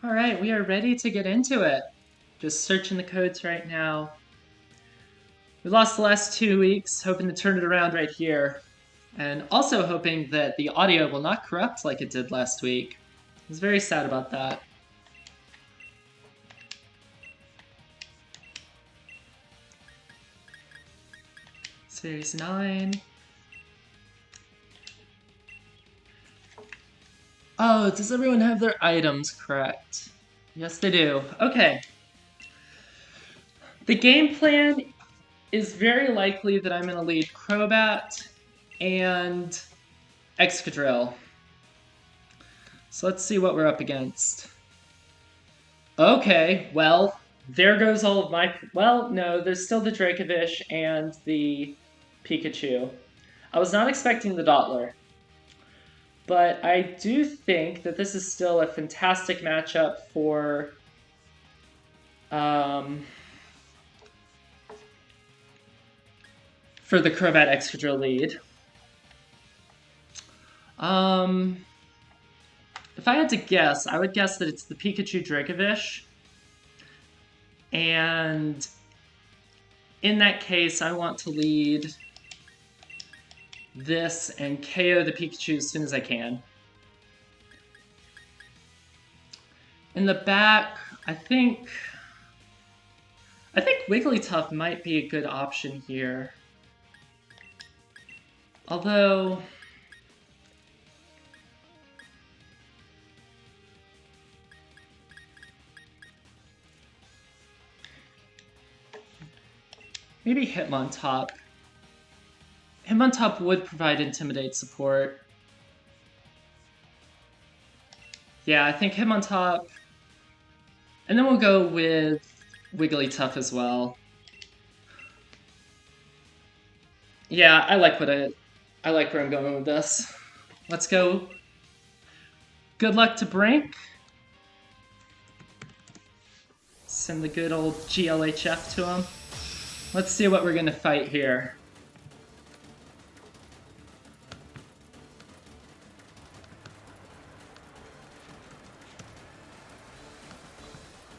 All right, we are ready to get into it. Just searching the codes right now. We lost the last 2 weeks, hoping to turn it around right here. And also hoping that the audio will not corrupt like it did last week. I was very sad about that. Series 9. Oh, does everyone have their items correct? Yes, they do. Okay. The game plan is very likely that I'm going to lead Crobat and Excadrill. So let's see what we're up against. Okay, well, there goes all of my... Well, no, there's still the Dracovish and the Pikachu. I was not expecting the Dottler. But I do think that this is still a fantastic matchup for... for the Crobat Excadrill lead. If I had to guess, I would guess that it's the Pikachu Dracovish. And in that case, I want to lead this and KO the Pikachu as soon as I can. In the back, I think Wigglytuff might be a good option here. Although... maybe Hitmontop. Hitmontop would provide Intimidate support. Yeah, I think Hitmontop. And then we'll go with Wigglytuff as well. Yeah, I like where I'm going with this. Let's go. Good luck to Brink. Send the good old GLHF to him. Let's see what we're gonna fight here.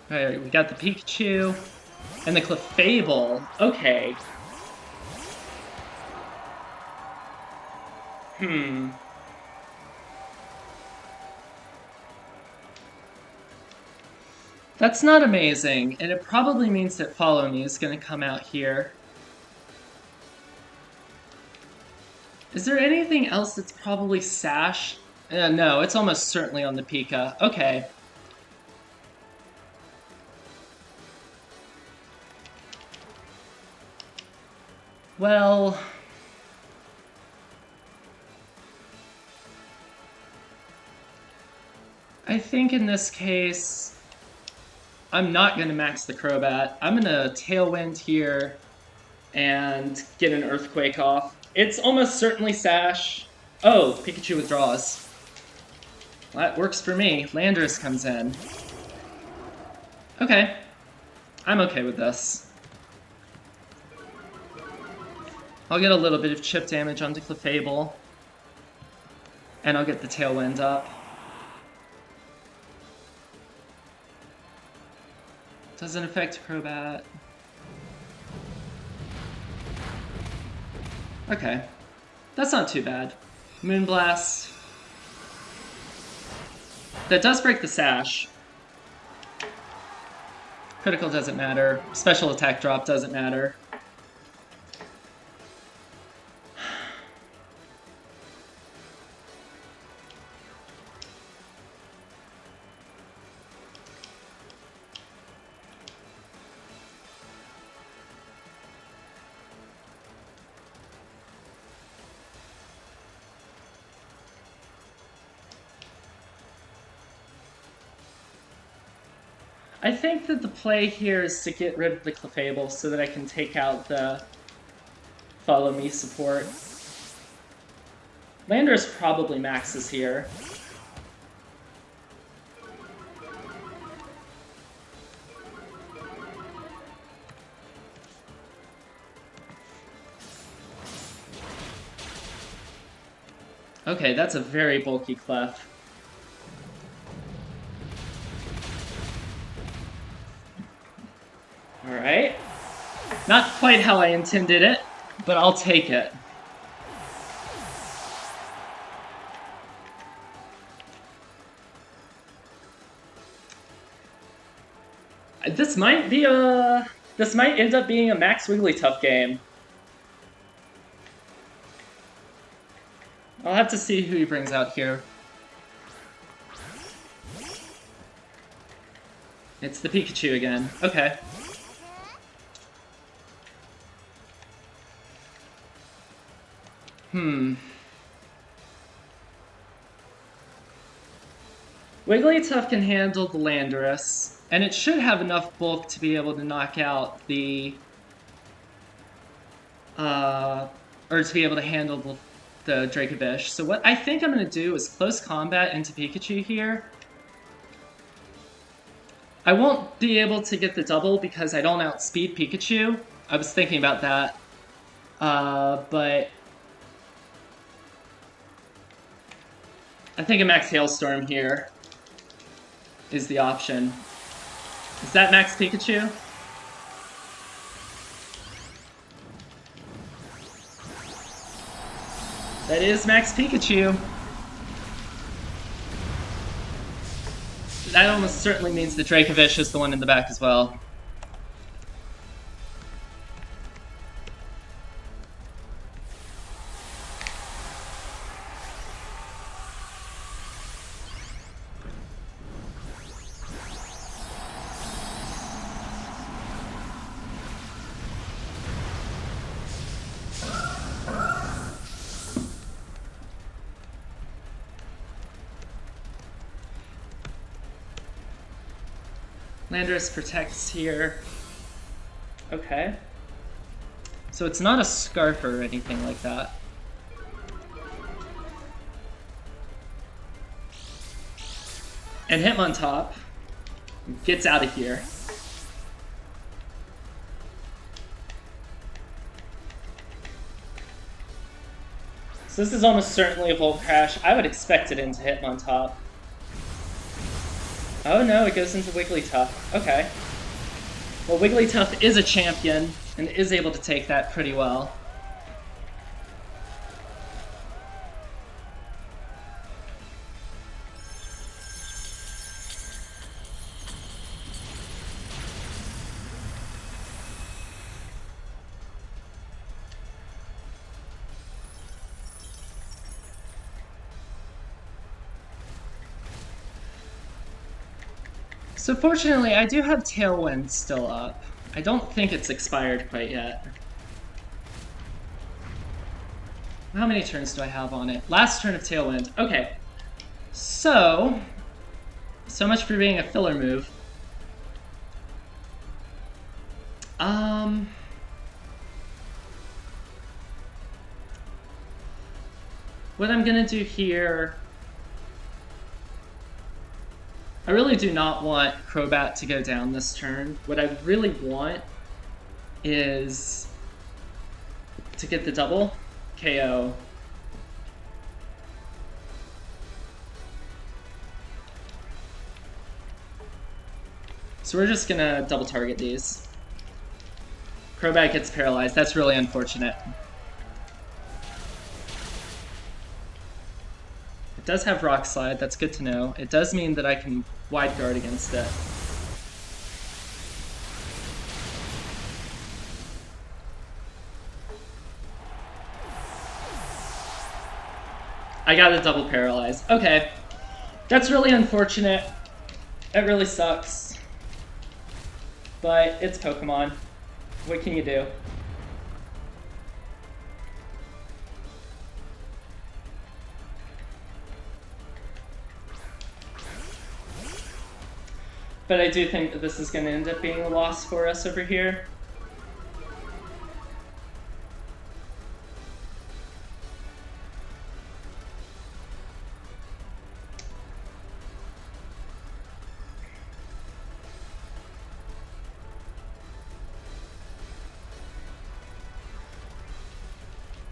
Alright, we got the Pikachu and the Clefable. Okay. That's not amazing, and it probably means that Follow Me is going to come out here. Is there anything else that's probably Sash? No, it's almost certainly on the Pika. Okay. Well... I think in this case... I'm not going to max the Crobat. I'm going to Tailwind here and get an Earthquake off. It's almost certainly Sash. Oh, Pikachu withdraws. Well, that works for me. Landorus comes in. Okay. I'm okay with this. I'll get a little bit of chip damage onto Clefable. And I'll get the Tailwind up. Doesn't affect Crobat. Okay. That's not too bad. Moonblast. That does break the Sash. Critical doesn't matter. Special attack drop doesn't matter. I think that the play here is to get rid of the Clefable so that I can take out the Follow Me support. Landorus probably maxes here. Okay, that's a very bulky Clef. Alright. Not quite how I intended it, but I'll take it. This might end up being a Max Wigglytuff game. I'll have to see who he brings out here. It's the Pikachu again. Okay. Wigglytuff can handle the Landorus, and it should have enough bulk to be able to knock out the... or to be able to handle the Dracovish. So what I think I'm going to do is close combat into Pikachu here. I won't be able to get the double because I don't outspeed Pikachu. I was thinking about that. But... I think a Max Hailstorm here is the option. Is that Max Pikachu? That is Max Pikachu. That almost certainly means the Dracovish is the one in the back as well. Landorus protects here. Okay. So it's not a Scarf or anything like that. And Hitmontop gets out of here. So this is almost certainly a Volt Crash. I would expect it into Hitmontop. Oh no, it goes into Wigglytuff. Okay. Well, Wigglytuff is a champion and is able to take that pretty well. So fortunately, I do have Tailwind still up. I don't think it's expired quite yet. How many turns do I have on it? Last turn of Tailwind. Okay. So much for being a filler move. What I'm gonna do here... I really do not want Crobat to go down this turn. What I really want is to get the double KO. So we're just gonna double target these. Crobat gets paralyzed. That's really unfortunate. It does have Rock Slide, that's good to know. It does mean that I can wide guard against it. I got a double paralyze. Okay. That's really unfortunate. That really sucks. But it's Pokemon. What can you do? But I do think that this is going to end up being a loss for us over here.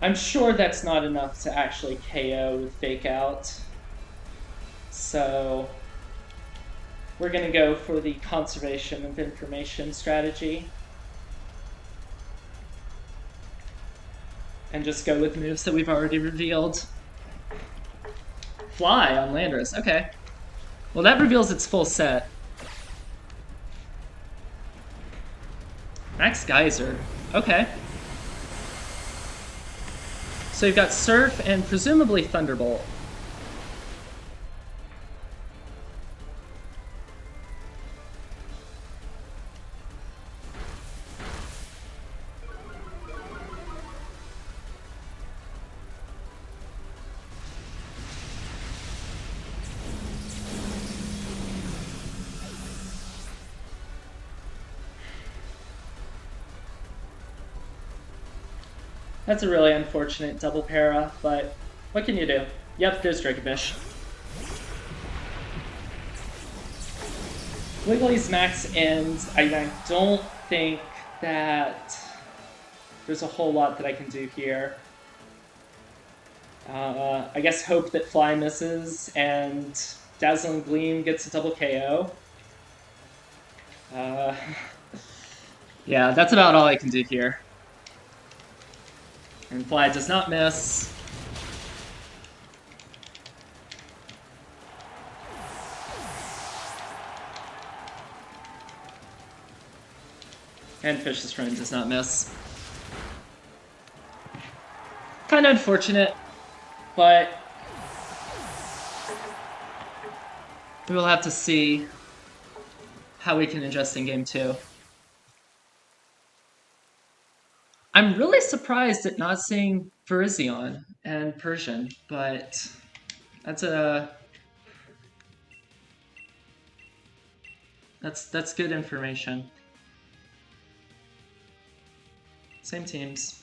I'm sure that's not enough to actually KO with Fake Out. So we're going to go for the conservation of information strategy. and just go with moves that we've already revealed. Fly on Landorus, okay. Well, that reveals its full set. Max Geyser, okay. So you've got Surf and presumably Thunderbolt. That's a really unfortunate double para, but what can you do? Yep, there's Dracovish. Wiggly's max ends. I don't think that there's a whole lot that I can do here. I guess hope that Fly misses and Dazzling Gleam gets a double KO. Yeah, that's about all I can do here. And Fly does not miss. And Fish's Friend does not miss. Kind of unfortunate, but we will have to see how we can adjust in game 2. I'm really surprised at not seeing Virizion and Persian, but that's good information. Same teams.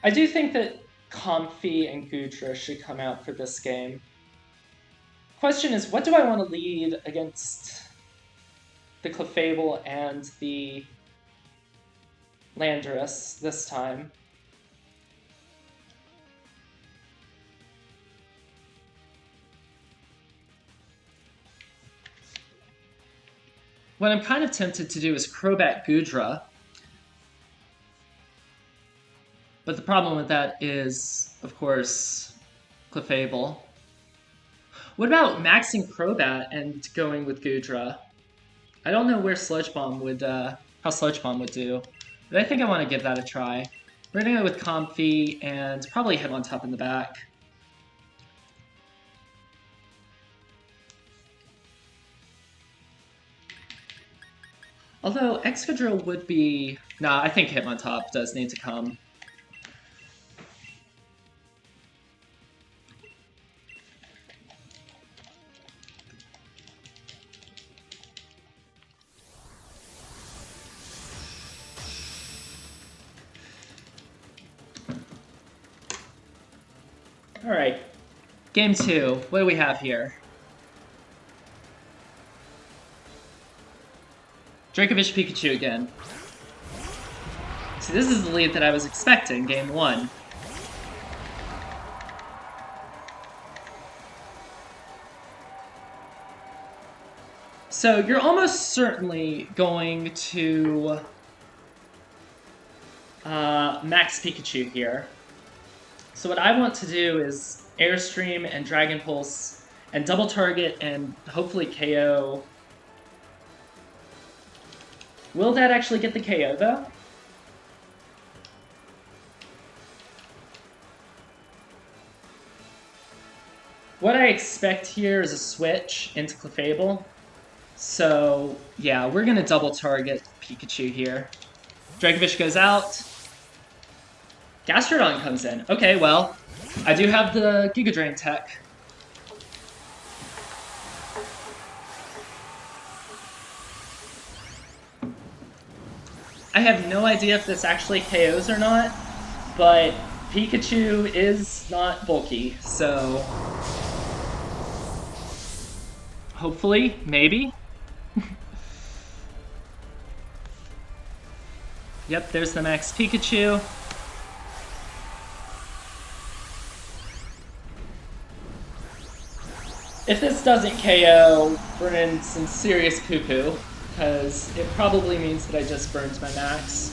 I do think that Comfy and Gudra should come out for this game. Question is, what do I want to lead against the Clefable and the Landorus this time? What I'm kind of tempted to do is Crobat Gudra. But the problem with that is, of course, Clefable. What about maxing Crobat and going with Gudra? I don't know where Sludge Bomb would, how Sludge Bomb would do, but I think I want to give that a try. We're gonna go with Comfy and probably Hitmontop in the back. Although Excadrill would be... Nah, I think Hitmontop does need to come. Alright, game 2. What do we have here? Dracovish Pikachu again. See, this is the lead that I was expecting, game 1. So you're almost certainly going to max Pikachu here. So what I want to do is Airstream and Dragon Pulse and double target and hopefully KO. Will that actually get the KO though? What I expect here is a switch into Clefable. So yeah, we're gonna double target Pikachu here. Dracovish goes out. Gastrodon comes in. Okay, well, I do have the Giga Drain tech. I have no idea if this actually KOs or not, but Pikachu is not bulky, so hopefully, maybe. Yep, there's the max Pikachu. If this doesn't KO, we're in some serious poo-poo, because it probably means that I just burned my max.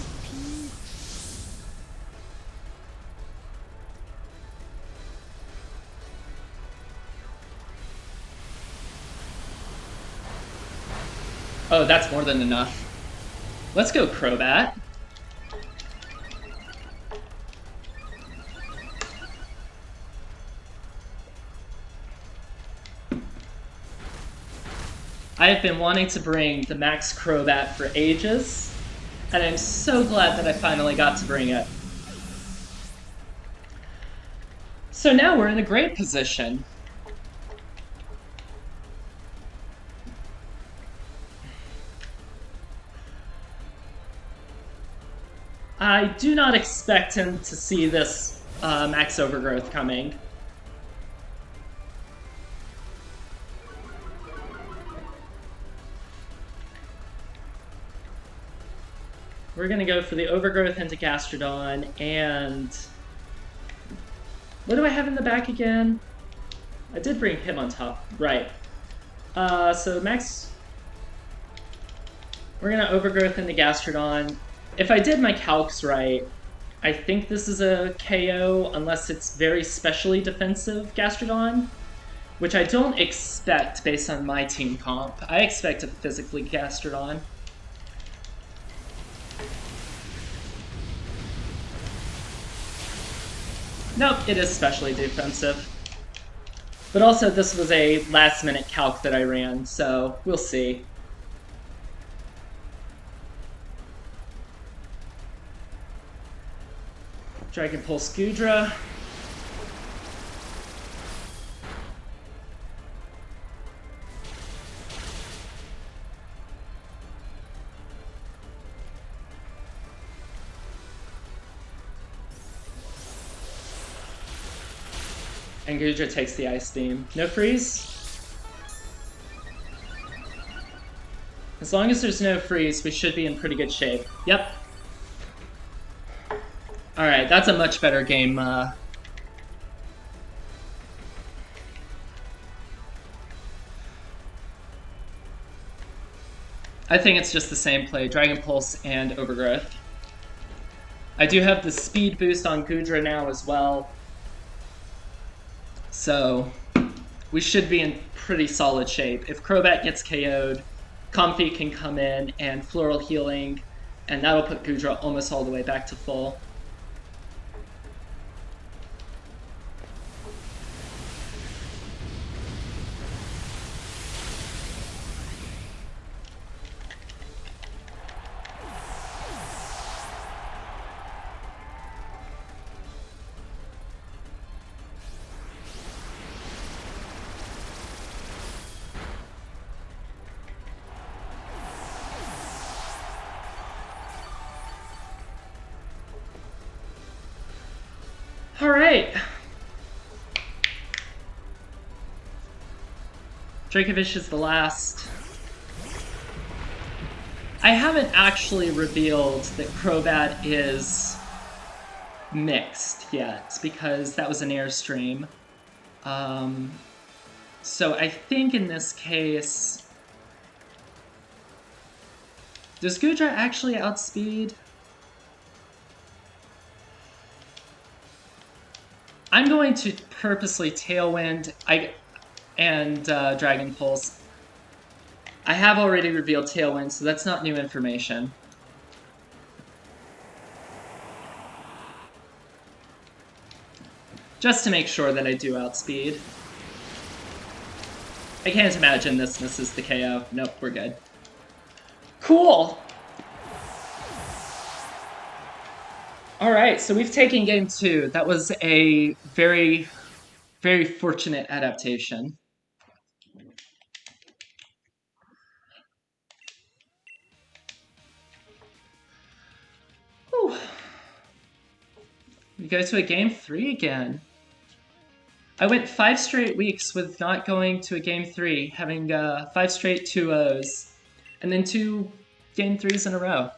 Oh, that's more than enough. Let's go Crobat. I have been wanting to bring the Max Crobat for ages, and I'm so glad that I finally got to bring it. So now we're in a great position. I do not expect him to see this Max Overgrowth coming. We're gonna go for the Overgrowth into Gastrodon, and what do I have in the back again? I did bring him on top, right. So Max, we're gonna Overgrowth into Gastrodon. If I did my calcs right, I think this is a KO unless it's very specially defensive Gastrodon, which I don't expect based on my team comp. I expect a physically Gastrodon. Nope, it is specially defensive. But also, this was a last-minute calc that I ran, so we'll see. Dragon Pulse Gudra. And Gudra takes the Ice Beam. No freeze? As long as there's no freeze, we should be in pretty good shape. Yep. Alright, that's a much better game. I think it's just the same play, Dragon Pulse and Overgrowth. I do have the speed boost on Gudra now as well. So we should be in pretty solid shape. If Crobat gets KO'd, Comfey can come in and Floral Healing, and that'll put Gudra almost all the way back to full. Alright. Dracovish is the last. I haven't actually revealed that Crobat is mixed yet, because that was an Airstream. So I think in this case... Does Gudra actually outspeed? I'm going to purposely Tailwind and Dragon Pulse. I have already revealed Tailwind, so that's not new information. Just to make sure that I do outspeed. I can't imagine this misses the KO. Nope, we're good. Cool! Alright, so we've taken game 2. That was a very, very fortunate adaptation. Whew. go to a game 3 again. I went 5 straight weeks with not going to a game 3, having 5 straight 2-0s, and then 2 game 3s in a row.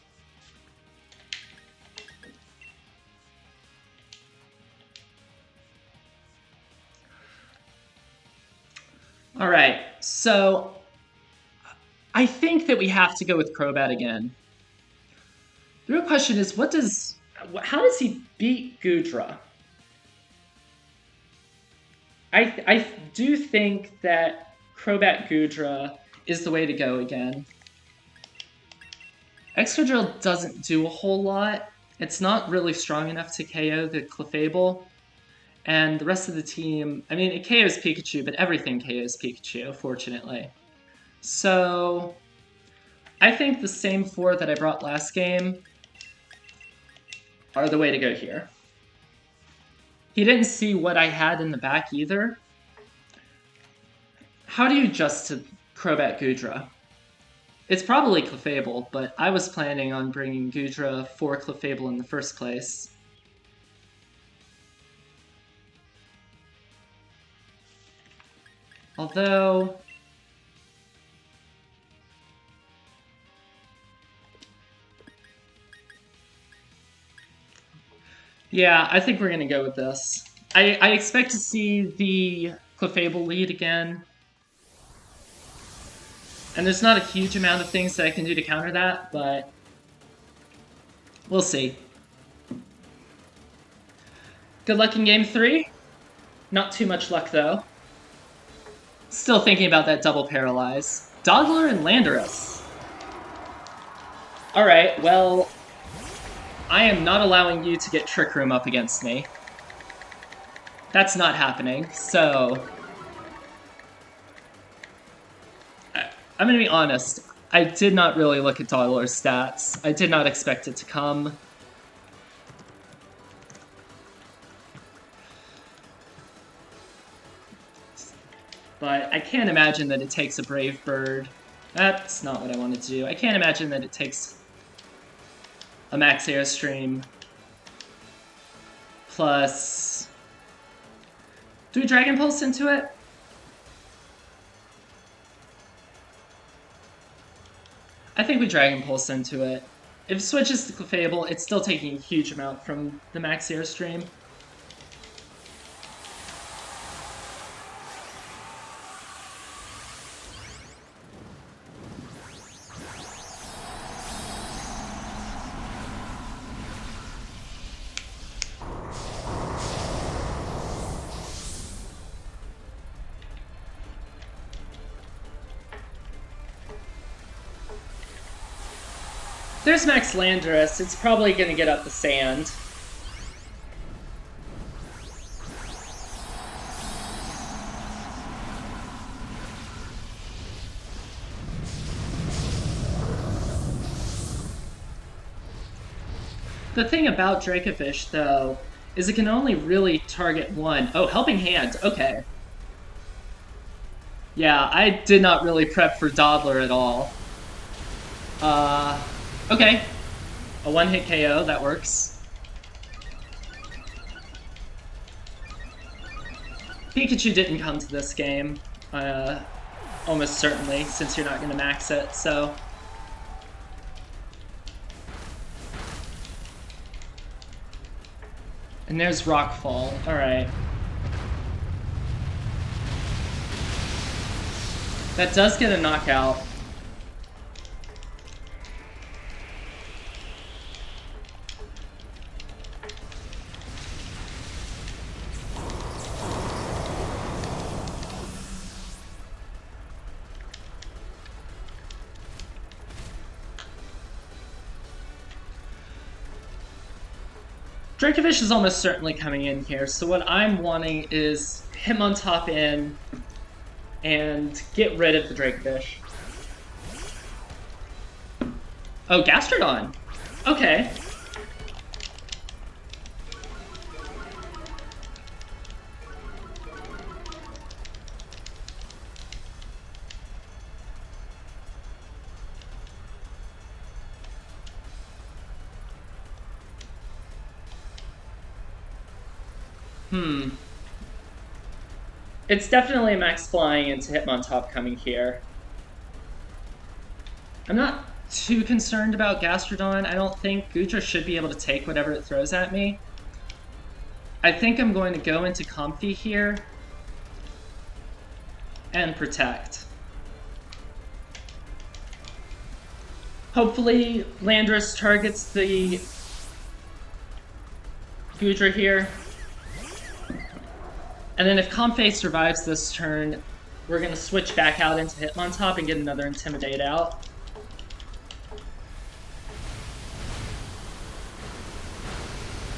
All right, so I think that we have to go with Crobat again. The real question is, how does he beat Goodra? I do think that Crobat Goodra is the way to go again. Excadrill doesn't do a whole lot. It's not really strong enough to KO the Clefable. And the rest of the team, I mean, it KOs Pikachu, but everything KOs Pikachu, fortunately. So I think the same 4 that I brought last game are the way to go here. He didn't see what I had in the back either. How do you adjust to Crobat Goodra? It's probably Clefable, but I was planning on bringing Goodra for Clefable in the first place. Although... yeah, I think we're going to go with this. I expect to see the Clefable lead again. And there's not a huge amount of things that I can do to counter that, but we'll see. Good luck in game 3. Not too much luck, though. Still thinking about that double paralyze. Dodler and Landorus. Alright, well, I am not allowing you to get Trick Room up against me. That's not happening, so... I'm gonna be honest. I did not really look at Dodler's stats. I did not expect it to come. But I can't imagine that it takes a Brave Bird. That's not what I wanted to do. I can't imagine that it takes a Max Airstream plus... do we Dragon Pulse into it? I think we Dragon Pulse into it. If it switches to Clefable, it's still taking a huge amount from the Max Airstream. There's Max Landorus. It's probably going to get up the sand. The thing about Dracovish, though, is it can only really target one. Oh, Helping Hand. Okay. Yeah, I did not really prep for Dodler at all. Okay. A one-hit KO, that works. Pikachu didn't come to this game, almost certainly, since you're not going to max it, so... And there's Rockfall, alright. That does get a knockout. Dracovish is almost certainly coming in here, so what I'm wanting is Hitmontop in and get rid of the Dracovish. Oh, Gastrodon! Okay. It's definitely max flying into Hitmontop coming here. I'm not too concerned about Gastrodon. I don't think Goodra should be able to take whatever it throws at me. I think I'm going to go into Comfy here and protect. Hopefully Landorus targets the Goodra here. And then if Comfey survives this turn, we're going to switch back out into Hitmontop and get another Intimidate out.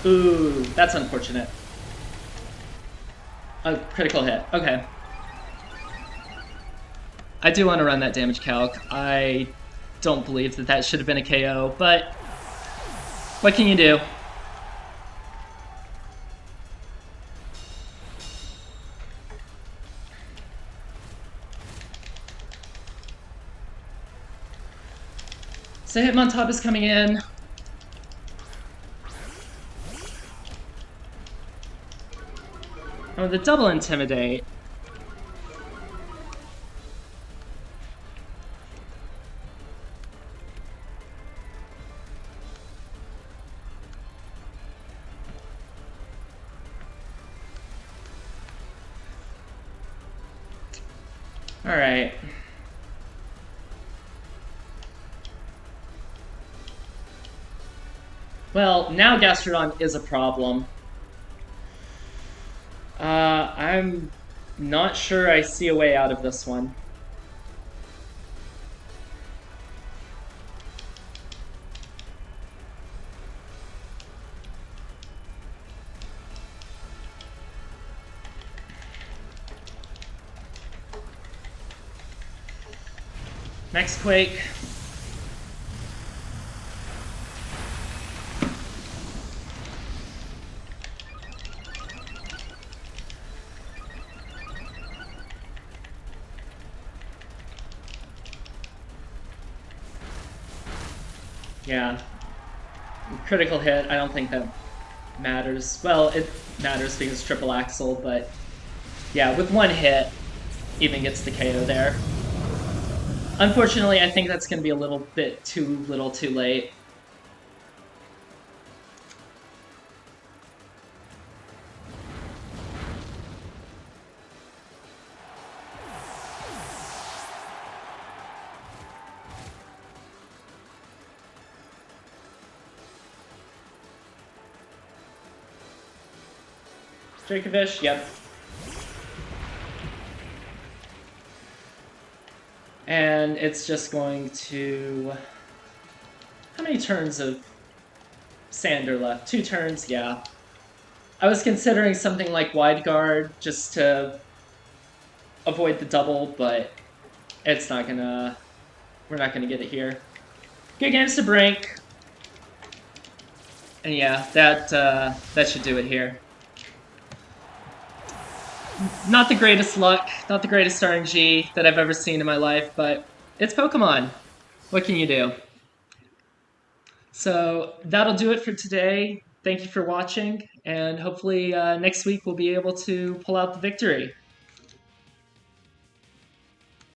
Ooh, that's unfortunate. A critical hit. Okay. I do want to run that damage calc. I don't believe that that should have been a KO, but what can you do? So Hitmontop is coming in. Oh, the double Intimidate. Alright. Well, now Gastrodon is a problem. I'm not sure I see a way out of this one. Next Quake. Yeah. Critical hit, I don't think that matters. Well, it matters because triple axle, but yeah, with one hit, even gets the KO there. Unfortunately, I think that's going to be a little bit too little too late. Dracovish, yep. And it's just going to... How many turns of Sander left? 2 turns, yeah. I was considering something like Wide Guard just to avoid the double, but it's not gonna... We're not gonna get it here. Good games to Brink. And yeah, that should do it here. Not the greatest luck, not the greatest RNG that I've ever seen in my life, but it's Pokemon. What can you do? So that'll do it for today. Thank you for watching, and hopefully next week we'll be able to pull out the victory.